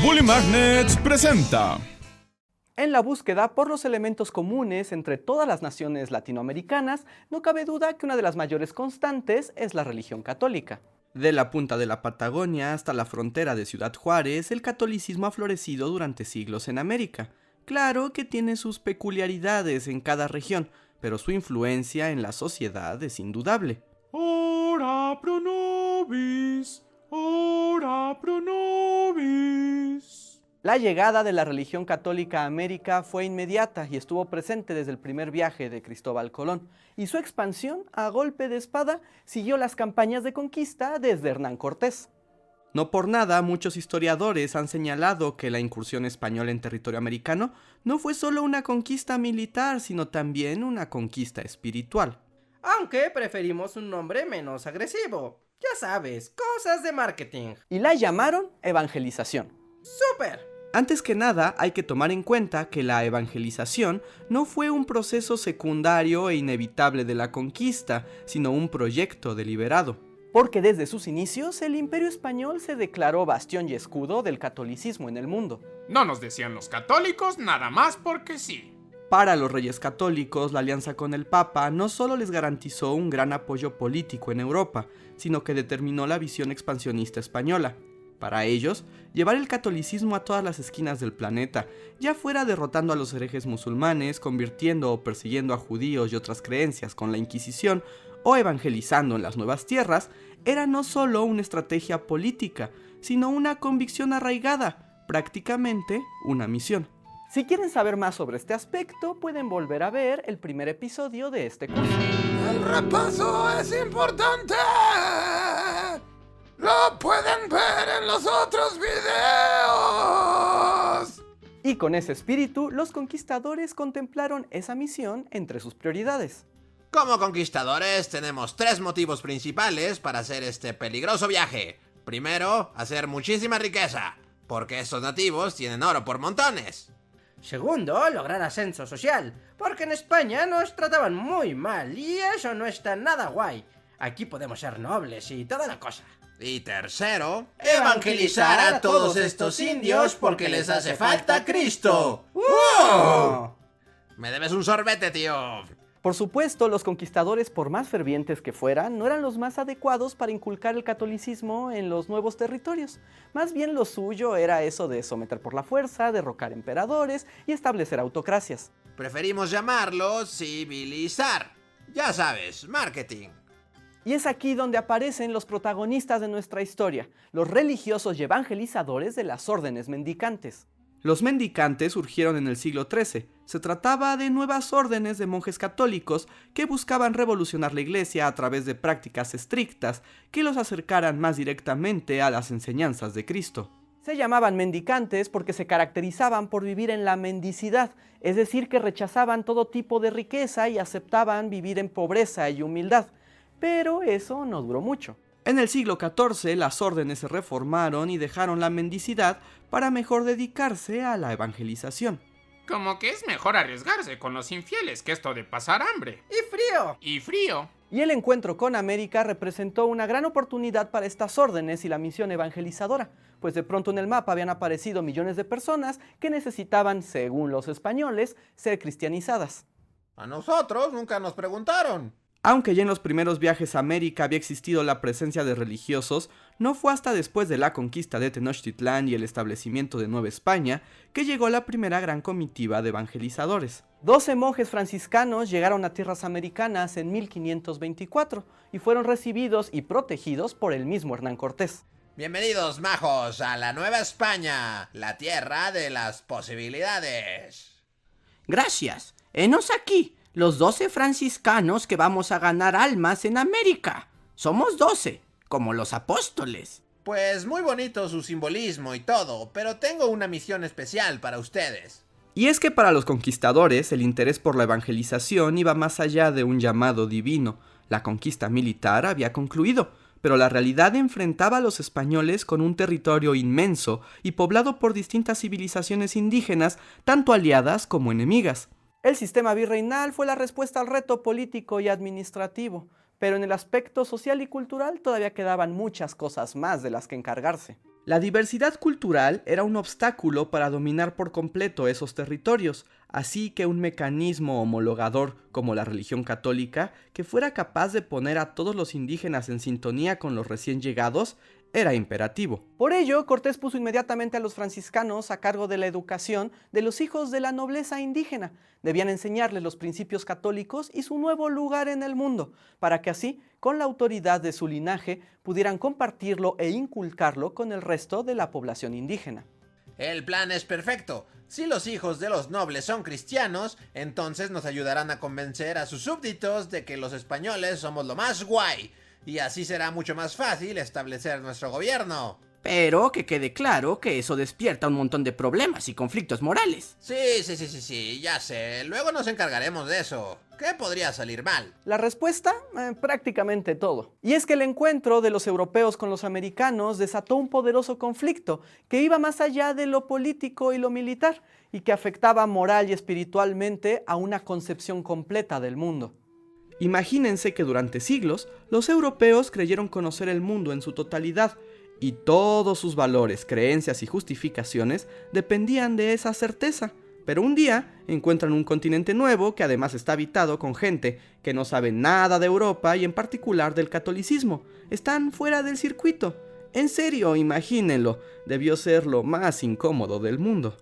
Bully Magnets presenta. En la búsqueda por los elementos comunes entre todas las naciones latinoamericanas, no cabe duda que una de las mayores constantes es la religión católica. De la punta de la Patagonia hasta la frontera de Ciudad Juárez, el catolicismo ha florecido durante siglos en América. Claro que tiene sus peculiaridades en cada región, pero su influencia en la sociedad es indudable. Ora pro nobis, ora pro nobis. La llegada de la religión católica a América fue inmediata y estuvo presente desde el primer viaje de Cristóbal Colón, y su expansión, a golpe de espada, siguió las campañas de conquista desde Hernán Cortés. No por nada, muchos historiadores han señalado que la incursión española en territorio americano no fue solo una conquista militar, sino también una conquista espiritual. Aunque preferimos un nombre menos agresivo. Ya sabes, cosas de marketing. Y la llamaron evangelización. ¡Súper! Antes que nada, hay que tomar en cuenta que la evangelización no fue un proceso secundario e inevitable de la conquista, sino un proyecto deliberado. Porque desde sus inicios, el Imperio Español se declaró bastión y escudo del catolicismo en el mundo. No nos decían los católicos nada más porque sí. Para los reyes católicos, la alianza con el Papa no solo les garantizó un gran apoyo político en Europa, sino que determinó la visión expansionista española. Para ellos, llevar el catolicismo a todas las esquinas del planeta, ya fuera derrotando a los herejes musulmanes, convirtiendo o persiguiendo a judíos y otras creencias con la Inquisición, o evangelizando en las nuevas tierras, era no solo una estrategia política, sino una convicción arraigada, prácticamente una misión. Si quieren saber más sobre este aspecto, pueden volver a ver el primer episodio de este curso. ¡El repaso es importante! ¡Lo pueden ver en los otros videos! Y con ese espíritu, los conquistadores contemplaron esa misión entre sus prioridades. Como conquistadores tenemos 3 motivos principales para hacer este peligroso viaje. Primero, hacer muchísima riqueza, porque estos nativos tienen oro por montones. Segundo, lograr ascenso social, porque en España nos trataban muy mal y eso no está nada guay. Aquí podemos ser nobles y toda la cosa. Y tercero, evangelizar a todos estos indios porque les hace falta Cristo. ¡Wow! Me debes un sorbete, tío. Por supuesto, los conquistadores, por más fervientes que fueran, no eran los más adecuados para inculcar el catolicismo en los nuevos territorios. Más bien lo suyo era eso de someter por la fuerza, derrocar emperadores y establecer autocracias. Preferimos llamarlo civilizar. Ya sabes, marketing. Y es aquí donde aparecen los protagonistas de nuestra historia, los religiosos y evangelizadores de las órdenes mendicantes. Los mendicantes surgieron en el siglo XIII. Se trataba de nuevas órdenes de monjes católicos que buscaban revolucionar la iglesia a través de prácticas estrictas que los acercaran más directamente a las enseñanzas de Cristo. Se llamaban mendicantes porque se caracterizaban por vivir en la mendicidad, es decir, que rechazaban todo tipo de riqueza y aceptaban vivir en pobreza y humildad. Pero eso no duró mucho. En el siglo XIV las órdenes se reformaron y dejaron la mendicidad para mejor dedicarse a la evangelización. Como que es mejor arriesgarse con los infieles que esto de pasar hambre. ¡Y frío! Y frío. Y el encuentro con América representó una gran oportunidad para estas órdenes y la misión evangelizadora, pues de pronto en el mapa habían aparecido millones de personas que necesitaban, según los españoles, ser cristianizadas. A nosotros nunca nos preguntaron. Aunque ya en los primeros viajes a América había existido la presencia de religiosos, no fue hasta después de la conquista de Tenochtitlán y el establecimiento de Nueva España que llegó la primera gran comitiva de evangelizadores. 12 monjes franciscanos llegaron a tierras americanas en 1524 y fueron recibidos y protegidos por el mismo Hernán Cortés. Bienvenidos, majos, a la Nueva España, la tierra de las posibilidades. Gracias. Henos aquí, los 12 franciscanos que vamos a ganar almas en América. Somos 12, como los apóstoles. Pues muy bonito su simbolismo y todo, pero tengo una misión especial para ustedes. Y es que para los conquistadores el interés por la evangelización iba más allá de un llamado divino. La conquista militar había concluido, pero la realidad enfrentaba a los españoles con un territorio inmenso y poblado por distintas civilizaciones indígenas, tanto aliadas como enemigas. El sistema virreinal fue la respuesta al reto político y administrativo, pero en el aspecto social y cultural todavía quedaban muchas cosas más de las que encargarse. La diversidad cultural era un obstáculo para dominar por completo esos territorios, así que un mecanismo homologador como la religión católica, que fuera capaz de poner a todos los indígenas en sintonía con los recién llegados, era imperativo. Por ello, Cortés puso inmediatamente a los franciscanos a cargo de la educación de los hijos de la nobleza indígena. Debían enseñarles los principios católicos y su nuevo lugar en el mundo, para que así, con la autoridad de su linaje, pudieran compartirlo e inculcarlo con el resto de la población indígena. El plan es perfecto. Si los hijos de los nobles son cristianos, entonces nos ayudarán a convencer a sus súbditos de que los españoles somos lo más guay. Y así será mucho más fácil establecer nuestro gobierno. Pero que quede claro que eso despierta un montón de problemas y conflictos morales. Sí, ya sé. Luego nos encargaremos de eso. ¿Qué podría salir mal? La respuesta, prácticamente todo. Y es que el encuentro de los europeos con los americanos desató un poderoso conflicto que iba más allá de lo político y lo militar y que afectaba moral y espiritualmente a una concepción completa del mundo. Imagínense que durante siglos los europeos creyeron conocer el mundo en su totalidad y todos sus valores, creencias y justificaciones dependían de esa certeza. Pero un día encuentran un continente nuevo que además está habitado con gente que no sabe nada de Europa y en particular del catolicismo. Están fuera del circuito. En serio, imagínenlo, debió ser lo más incómodo del mundo.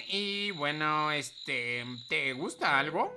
Y bueno, ¿te gusta algo?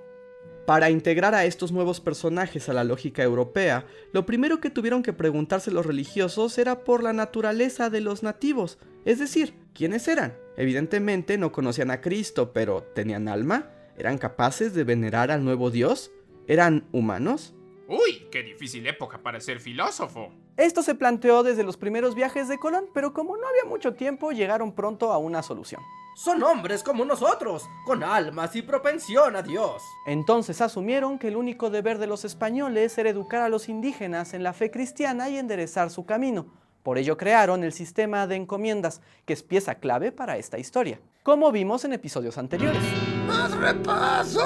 Para integrar a estos nuevos personajes a la lógica europea, lo primero que tuvieron que preguntarse los religiosos era por la naturaleza de los nativos, es decir, ¿quiénes eran? Evidentemente no conocían a Cristo, pero ¿tenían alma? ¿Eran capaces de venerar al nuevo Dios? ¿Eran humanos? Uy, qué difícil época para ser filósofo. Esto se planteó desde los primeros viajes de Colón, pero como no había mucho tiempo, llegaron pronto a una solución. Son hombres como nosotros, con almas y propensión a Dios. Entonces asumieron que el único deber de los españoles era educar a los indígenas en la fe cristiana y enderezar su camino. Por ello crearon el sistema de encomiendas, que es pieza clave para esta historia, como vimos en episodios anteriores. ¡Más repaso!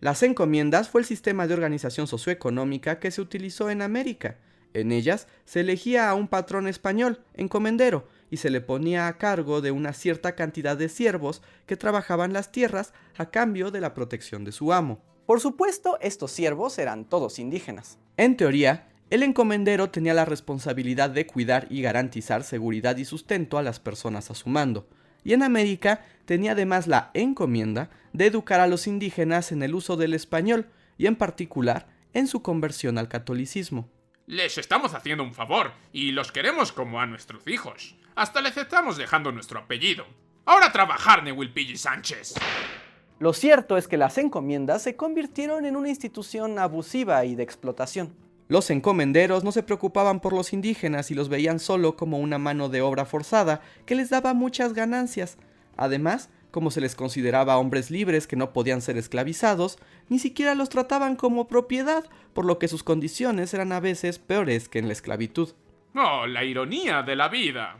Las encomiendas fue el sistema de organización socioeconómica que se utilizó en América. En ellas se elegía a un patrón español, encomendero, y se le ponía a cargo de una cierta cantidad de siervos que trabajaban las tierras a cambio de la protección de su amo. Por supuesto, estos siervos eran todos indígenas. En teoría, el encomendero tenía la responsabilidad de cuidar y garantizar seguridad y sustento a las personas a su mando. Y en América tenía además la encomienda de educar a los indígenas en el uso del español y en particular en su conversión al catolicismo. Les estamos haciendo un favor y los queremos como a nuestros hijos. Hasta les estamos dejando nuestro apellido. Ahora a trabajar, Newilpilli Sánchez. Lo cierto es que las encomiendas se convirtieron en una institución abusiva y de explotación. Los encomenderos no se preocupaban por los indígenas y los veían solo como una mano de obra forzada que les daba muchas ganancias. Además, como se les consideraba hombres libres que no podían ser esclavizados, ni siquiera los trataban como propiedad, por lo que sus condiciones eran a veces peores que en la esclavitud. Oh, la ironía de la vida.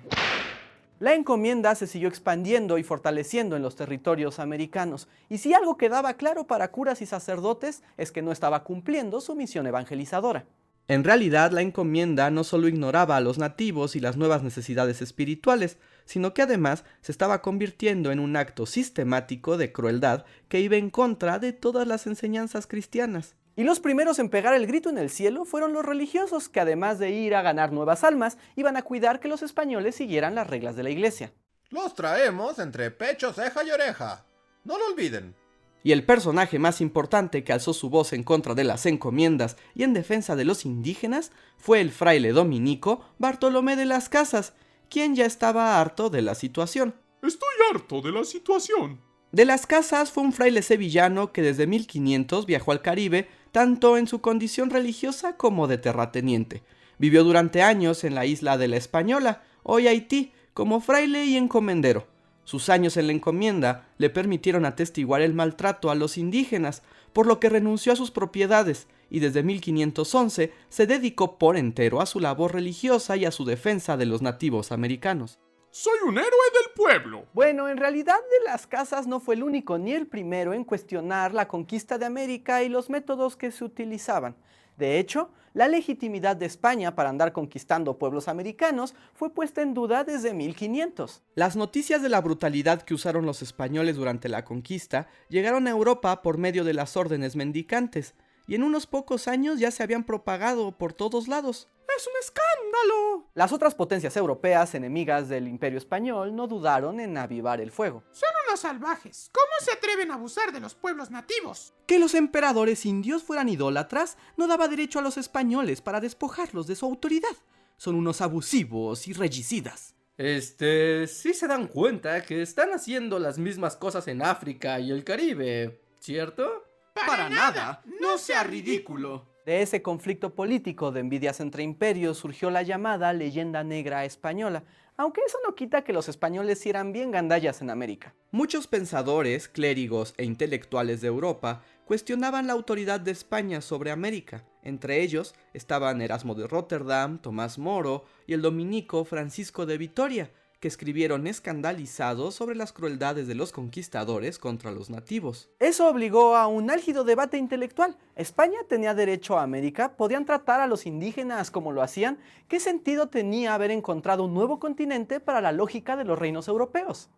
La encomienda se siguió expandiendo y fortaleciendo en los territorios americanos, y si algo quedaba claro para curas y sacerdotes es que no estaba cumpliendo su misión evangelizadora. En realidad, la encomienda no solo ignoraba a los nativos y las nuevas necesidades espirituales, sino que además se estaba convirtiendo en un acto sistemático de crueldad que iba en contra de todas las enseñanzas cristianas. Y los primeros en pegar el grito en el cielo fueron los religiosos, que además de ir a ganar nuevas almas, iban a cuidar que los españoles siguieran las reglas de la iglesia. Los traemos entre pecho, ceja y oreja. No lo olviden. Y el personaje más importante que alzó su voz en contra de las encomiendas y en defensa de los indígenas fue el fraile dominico Bartolomé de las Casas, quien ya estaba harto de la situación. Estoy harto de la situación. De las Casas fue un fraile sevillano que desde 1500 viajó al Caribe, tanto en su condición religiosa como de terrateniente. Vivió durante años en la isla de la Española, hoy Haití, como fraile y encomendero. Sus años en la encomienda le permitieron atestiguar el maltrato a los indígenas, por lo que renunció a sus propiedades y desde 1511 se dedicó por entero a su labor religiosa y a su defensa de los nativos americanos. Soy un héroe del pueblo. Bueno, en realidad de las Casas no fue el único ni el primero en cuestionar la conquista de América y los métodos que se utilizaban. De hecho, la legitimidad de España para andar conquistando pueblos americanos fue puesta en duda desde 1500. Las noticias de la brutalidad que usaron los españoles durante la conquista llegaron a Europa por medio de las órdenes mendicantes, y en unos pocos años ya se habían propagado por todos lados. ¡Es un escándalo! Las otras potencias europeas enemigas del Imperio Español no dudaron en avivar el fuego. Son unos salvajes. ¿Cómo se atreven a abusar de los pueblos nativos? Que los emperadores indios fueran idólatras no daba derecho a los españoles para despojarlos de su autoridad. Son unos abusivos y regicidas. Sí se dan cuenta que están haciendo las mismas cosas en África y el Caribe, ¿cierto? Para nada. No sea ridículo. De ese conflicto político de envidias entre imperios surgió la llamada leyenda negra española, aunque eso no quita que los españoles sí eran bien gandallas en América. Muchos pensadores, clérigos e intelectuales de Europa cuestionaban la autoridad de España sobre América. Entre ellos estaban Erasmo de Rotterdam, Tomás Moro y el dominico Francisco de Vitoria, que escribieron escandalizados sobre las crueldades de los conquistadores contra los nativos. Eso obligó a un álgido debate intelectual. ¿España tenía derecho a América? ¿Podían tratar a los indígenas como lo hacían? ¿Qué sentido tenía haber encontrado un nuevo continente para la lógica de los reinos europeos?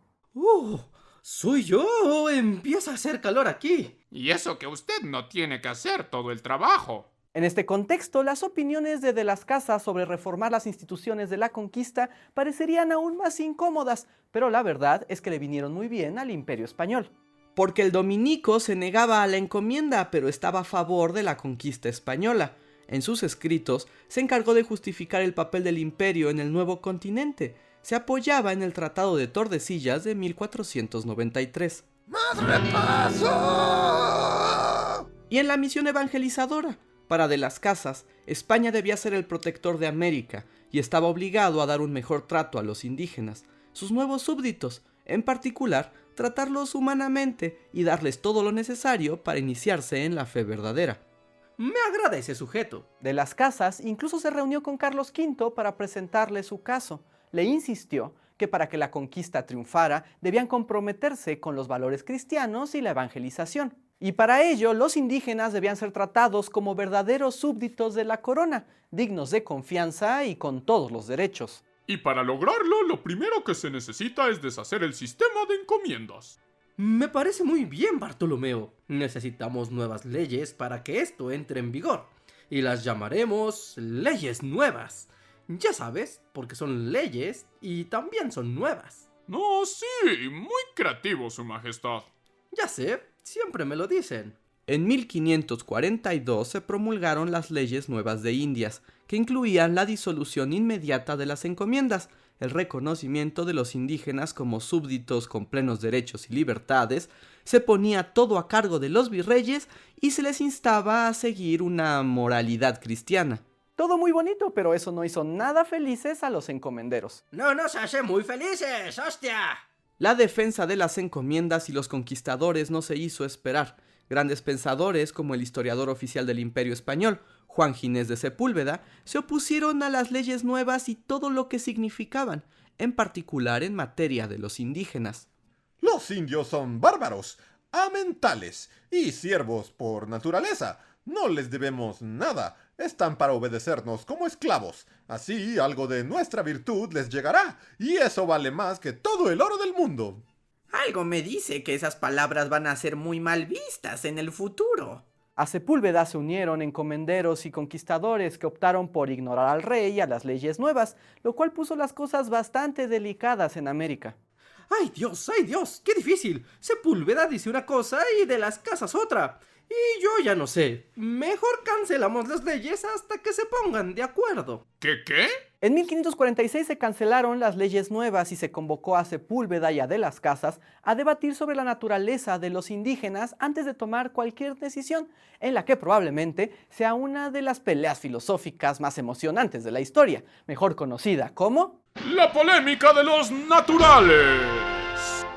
¡Soy yo! Empieza a hacer calor aquí. Y eso que usted no tiene que hacer todo el trabajo. En este contexto, las opiniones de las Casas sobre reformar las instituciones de la conquista parecerían aún más incómodas, pero la verdad es que le vinieron muy bien al Imperio Español. Porque el dominico se negaba a la encomienda, pero estaba a favor de la conquista española. En sus escritos se encargó de justificar el papel del imperio en el nuevo continente. Se apoyaba en el Tratado de Tordesillas de 1493. ¡Más repaso! Y en la misión evangelizadora. Para De las Casas, España debía ser el protector de América y estaba obligado a dar un mejor trato a los indígenas, sus nuevos súbditos, en particular, tratarlos humanamente y darles todo lo necesario para iniciarse en la fe verdadera. Me agrada ese sujeto. De las Casas incluso se reunió con Carlos V para presentarle su caso. Le insistió que para que la conquista triunfara debían comprometerse con los valores cristianos y la evangelización. Y para ello, los indígenas debían ser tratados como verdaderos súbditos de la corona, dignos de confianza y con todos los derechos. Y para lograrlo, lo primero que se necesita es deshacer el sistema de encomiendas. Me parece muy bien, Bartolomeo. Necesitamos nuevas leyes para que esto entre en vigor. Y las llamaremos leyes nuevas. Ya sabes, porque son leyes y también son nuevas. No, sí, muy creativo, Su Majestad. Ya sé, siempre me lo dicen. En 1542 se promulgaron las leyes nuevas de Indias, que incluían la disolución inmediata de las encomiendas, el reconocimiento de los indígenas como súbditos con plenos derechos y libertades, se ponía todo a cargo de los virreyes y se les instaba a seguir una moralidad cristiana. Todo muy bonito, pero eso no hizo nada felices a los encomenderos. No nos hace muy felices, hostia. La defensa de las encomiendas y los conquistadores no se hizo esperar. Grandes pensadores, como el historiador oficial del Imperio Español, Juan Ginés de Sepúlveda, se opusieron a las leyes nuevas y todo lo que significaban, en particular en materia de los indígenas. Los indios son bárbaros, amentales y siervos por naturaleza. No les debemos nada. Están para obedecernos como esclavos. Así algo de nuestra virtud les llegará, y eso vale más que todo el oro del mundo. Algo me dice que esas palabras van a ser muy mal vistas en el futuro. A Sepúlveda se unieron encomenderos y conquistadores que optaron por ignorar al rey y a las leyes nuevas, lo cual puso las cosas bastante delicadas en América. ¡Ay Dios! ¡Qué difícil! Sepúlveda dice una cosa y De las Casas otra. Y yo ya no sé. Mejor cancelamos las leyes hasta que se pongan de acuerdo. ¿Qué? En 1546 se cancelaron las leyes nuevas y se convocó a Sepúlveda y a De las Casas a debatir sobre la naturaleza de los indígenas antes de tomar cualquier decisión, en la que probablemente sea una de las peleas filosóficas más emocionantes de la historia, mejor conocida como... La polémica de los naturales.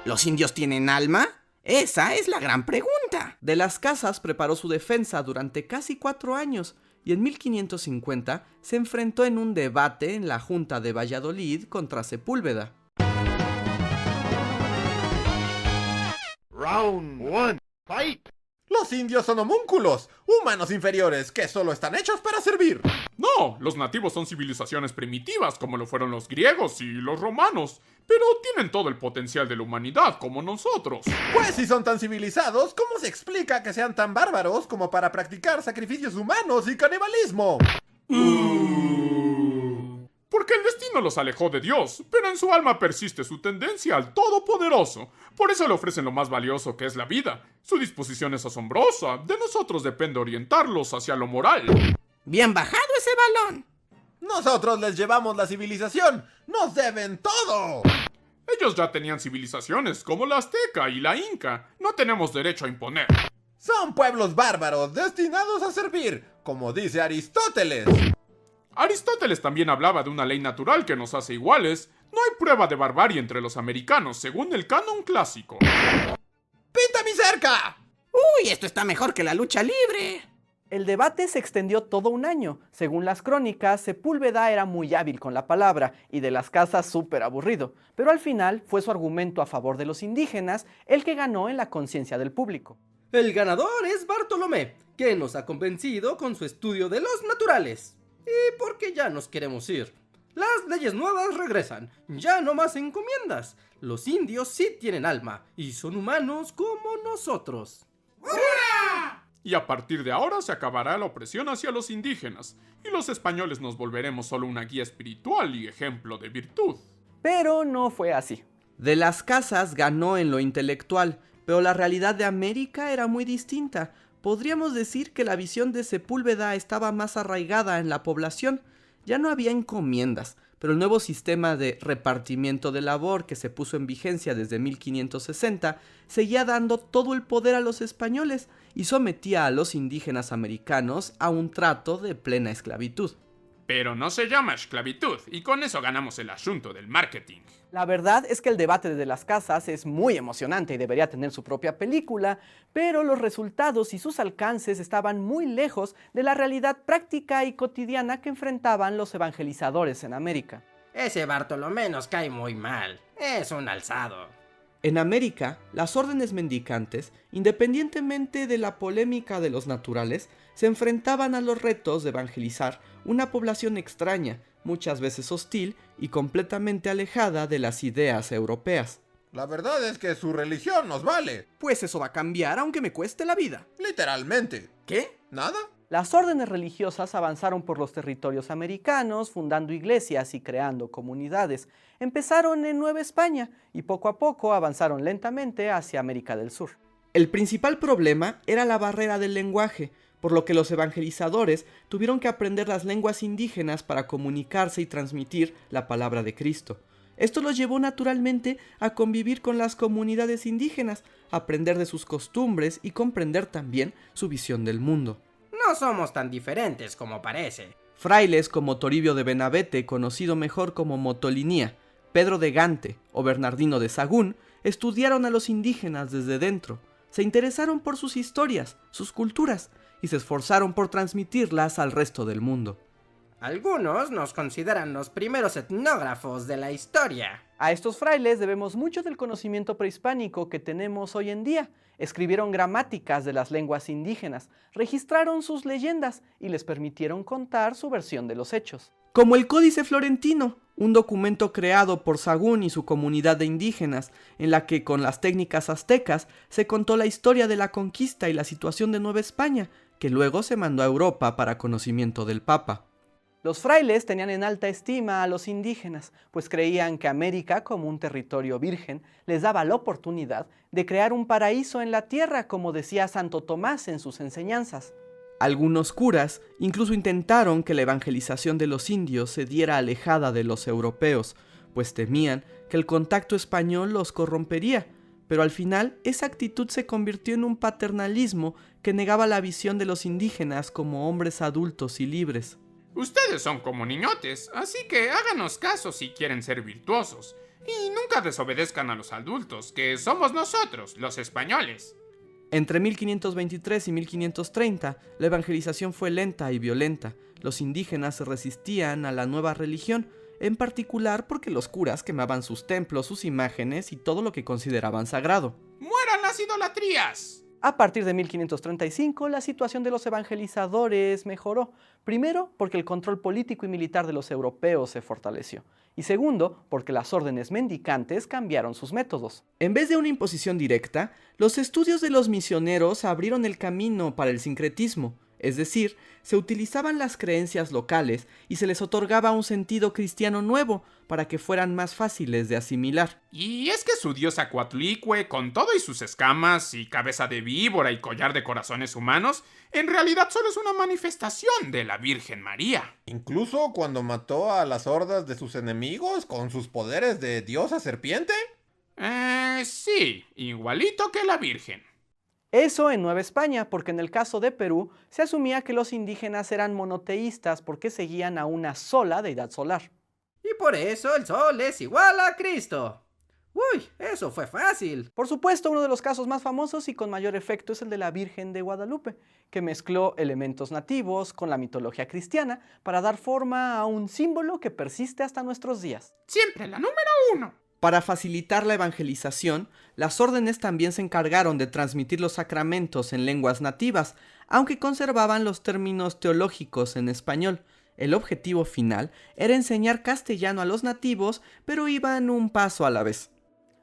¿Los indios tienen alma? Esa es la gran pregunta. De las Casas preparó su defensa durante casi 4 años y en 1550 se enfrentó en un debate en la Junta de Valladolid contra Sepúlveda. Round 1. Fight. Los Los indios son homúnculos, humanos inferiores que solo están hechos para servir. No, los nativos son civilizaciones primitivas como lo fueron los griegos y los romanos, pero tienen todo el potencial de la humanidad como nosotros. Pues si son tan civilizados, ¿cómo se explica que sean tan bárbaros como para practicar sacrificios humanos y canibalismo? Porque el destino los alejó de Dios, pero en su alma persiste su tendencia al Todopoderoso. Por eso le ofrecen lo más valioso que es la vida. Su disposición es asombrosa. De nosotros depende orientarlos hacia lo moral. Bien bajado ese balón. Nosotros les llevamos la civilización. ¡Nos deben todo! Ellos ya tenían civilizaciones como la azteca y la inca. No tenemos derecho a imponer. Son pueblos bárbaros destinados a servir, como dice Aristóteles. Aristóteles también hablaba de una ley natural que nos hace iguales. No hay prueba de barbarie entre los americanos, según el canon clásico. ¡Pinta mi cerca! Uy, esto está mejor que la lucha libre. El debate se extendió todo un año. Según las crónicas, Sepúlveda era muy hábil con la palabra y de las Casas súper aburrido, pero al final fue su argumento a favor de los indígenas el que ganó en la conciencia del público. El ganador es Bartolomé, que nos ha convencido con su estudio de los naturales. Y porque ya nos queremos ir. Las leyes nuevas regresan, ya no más encomiendas. Los indios sí tienen alma y son humanos como nosotros. Y a partir de ahora se acabará la opresión hacia los indígenas, y los españoles nos volveremos solo una guía espiritual y ejemplo de virtud. Pero no fue así. De las Casas ganó en lo intelectual, pero la realidad de América era muy distinta. Podríamos decir que la visión de Sepúlveda estaba más arraigada en la población. Ya no había encomiendas, pero el nuevo sistema de repartimiento de labor que se puso en vigencia desde 1560 seguía dando todo el poder a los españoles y sometía a los indígenas americanos a un trato de plena esclavitud. Pero no se llama esclavitud, y con eso ganamos el asunto del marketing. La verdad es que el debate de las Casas es muy emocionante y debería tener su propia película, pero los resultados y sus alcances estaban muy lejos de la realidad práctica y cotidiana que enfrentaban los evangelizadores en América. Ese Bartolomé nos cae muy mal. Es un alzado. En América, las órdenes mendicantes, independientemente de la polémica de los naturales, se enfrentaban a los retos de evangelizar una población extraña, muchas veces hostil y completamente alejada de las ideas europeas. La verdad es que su religión nos vale. Pues eso va a cambiar aunque me cueste la vida. Literalmente. ¿Qué? ¿Nada? Las órdenes religiosas avanzaron por los territorios americanos, fundando iglesias y creando comunidades. Empezaron en Nueva España y poco a poco avanzaron lentamente hacia América del Sur. El principal problema era la barrera del lenguaje, por lo que los evangelizadores tuvieron que aprender las lenguas indígenas para comunicarse y transmitir la palabra de Cristo. Esto los llevó naturalmente a convivir con las comunidades indígenas, aprender de sus costumbres y comprender también su visión del mundo. No somos tan diferentes como parece. Frailes como Toribio de Benavente, conocido mejor como Motolinía, Pedro de Gante o Bernardino de Sahagún, estudiaron a los indígenas desde dentro, se interesaron por sus historias, sus culturas, y se esforzaron por transmitirlas al resto del mundo. Algunos nos consideran los primeros etnógrafos de la historia. A estos frailes debemos mucho del conocimiento prehispánico que tenemos hoy en día. Escribieron gramáticas de las lenguas indígenas, registraron sus leyendas y les permitieron contar su versión de los hechos. Como el Códice Florentino, un documento creado por Sahagún y su comunidad de indígenas, en la que con las técnicas aztecas se contó la historia de la conquista y la situación de Nueva España, que luego se mandó a Europa para conocimiento del Papa. Los frailes tenían en alta estima a los indígenas, pues creían que América, como un territorio virgen, les daba la oportunidad de crear un paraíso en la tierra, como decía Santo Tomás en sus enseñanzas. Algunos curas incluso intentaron que la evangelización de los indios se diera alejada de los europeos, pues temían que el contacto español los corrompería, pero al final esa actitud se convirtió en un paternalismo que negaba la visión de los indígenas como hombres adultos y libres. Ustedes son como niñotes, así que háganos caso si quieren ser virtuosos. Y nunca desobedezcan a los adultos, que somos nosotros, los españoles. Entre 1523 y 1530, la evangelización fue lenta y violenta. Los indígenas se resistían a la nueva religión, en particular porque los curas quemaban sus templos, sus imágenes y todo lo que consideraban sagrado. ¡Mueran las idolatrías! A partir de 1535, la situación de los evangelizadores mejoró. Primero, porque el control político y militar de los europeos se fortaleció. Y segundo, porque las órdenes mendicantes cambiaron sus métodos. En vez de una imposición directa, los estudios de los misioneros abrieron el camino para el sincretismo, es decir, se utilizaban las creencias locales y se les otorgaba un sentido cristiano nuevo para que fueran más fáciles de asimilar. Y es que su diosa Coatlicue, con todo y sus escamas y cabeza de víbora y collar de corazones humanos, en realidad solo es una manifestación de la Virgen María. Incluso cuando mató a las hordas de sus enemigos con sus poderes de diosa serpiente. Sí, igualito que la Virgen. Eso en Nueva España, porque en el caso de Perú se asumía que los indígenas eran monoteístas porque seguían a una sola deidad solar. Y por eso el sol es igual a Cristo. Uy, eso fue fácil. Por supuesto, uno de los casos más famosos y con mayor efecto es el de la Virgen de Guadalupe, que mezcló elementos nativos con la mitología cristiana para dar forma a un símbolo que persiste hasta nuestros días. Siempre la número 1. Para facilitar la evangelización, las órdenes también se encargaron de transmitir los sacramentos en lenguas nativas, aunque conservaban los términos teológicos en español. El objetivo final era enseñar castellano a los nativos, pero iban un paso a la vez.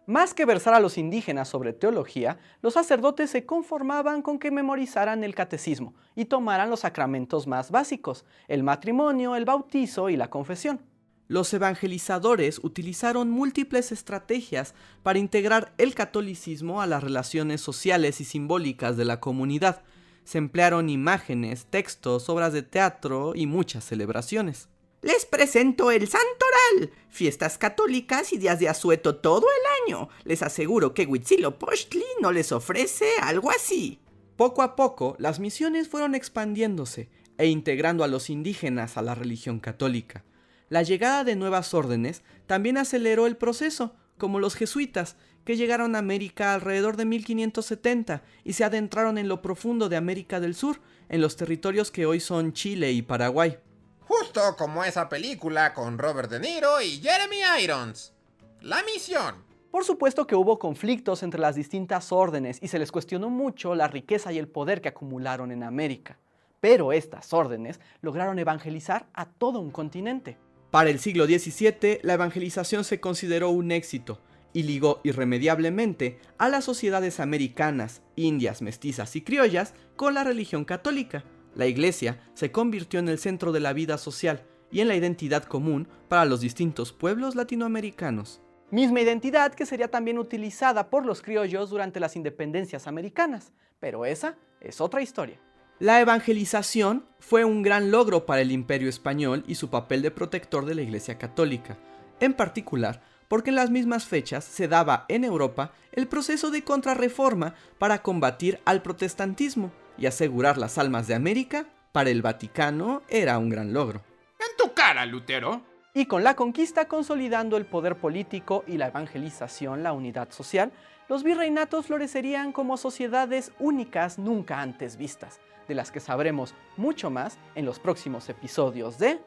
Más que versar a los indígenas sobre teología, los sacerdotes se conformaban con que memorizaran el catecismo y tomaran los sacramentos más básicos, el matrimonio, el bautizo y la confesión. Los evangelizadores utilizaron múltiples estrategias para integrar el catolicismo a las relaciones sociales y simbólicas de la comunidad. Se emplearon imágenes, textos, obras de teatro y muchas celebraciones. Les presento el Santoral, fiestas católicas y días de asueto todo el año. Les aseguro que Huitzilopochtli no les ofrece algo así. Poco a poco, las misiones fueron expandiéndose e integrando a los indígenas a la religión católica. La llegada de nuevas órdenes también aceleró el proceso, como los jesuitas, que llegaron a América alrededor de 1570 y se adentraron en lo profundo de América del Sur, en los territorios que hoy son Chile y Paraguay. Justo como esa película con Robert De Niro y Jeremy Irons. La misión. Por supuesto que hubo conflictos entre las distintas órdenes y se les cuestionó mucho la riqueza y el poder que acumularon en América. Pero estas órdenes lograron evangelizar a todo un continente. Para el siglo XVII, la evangelización se consideró un éxito y ligó irremediablemente a las sociedades americanas, indias, mestizas y criollas con la religión católica. La Iglesia se convirtió en el centro de la vida social y en la identidad común para los distintos pueblos latinoamericanos. Misma identidad que sería también utilizada por los criollos durante las independencias americanas, pero esa es otra historia. La evangelización fue un gran logro para el Imperio Español y su papel de protector de la Iglesia Católica, en particular porque en las mismas fechas se daba en Europa el proceso de contrarreforma para combatir al protestantismo y asegurar las almas de América. Para el Vaticano era un gran logro. En tu cara, Lutero. Y con la conquista consolidando el poder político y la evangelización, la unidad social, los virreinatos florecerían como sociedades únicas nunca antes vistas, de las que sabremos mucho más en los próximos episodios de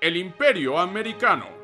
El Imperio Americano.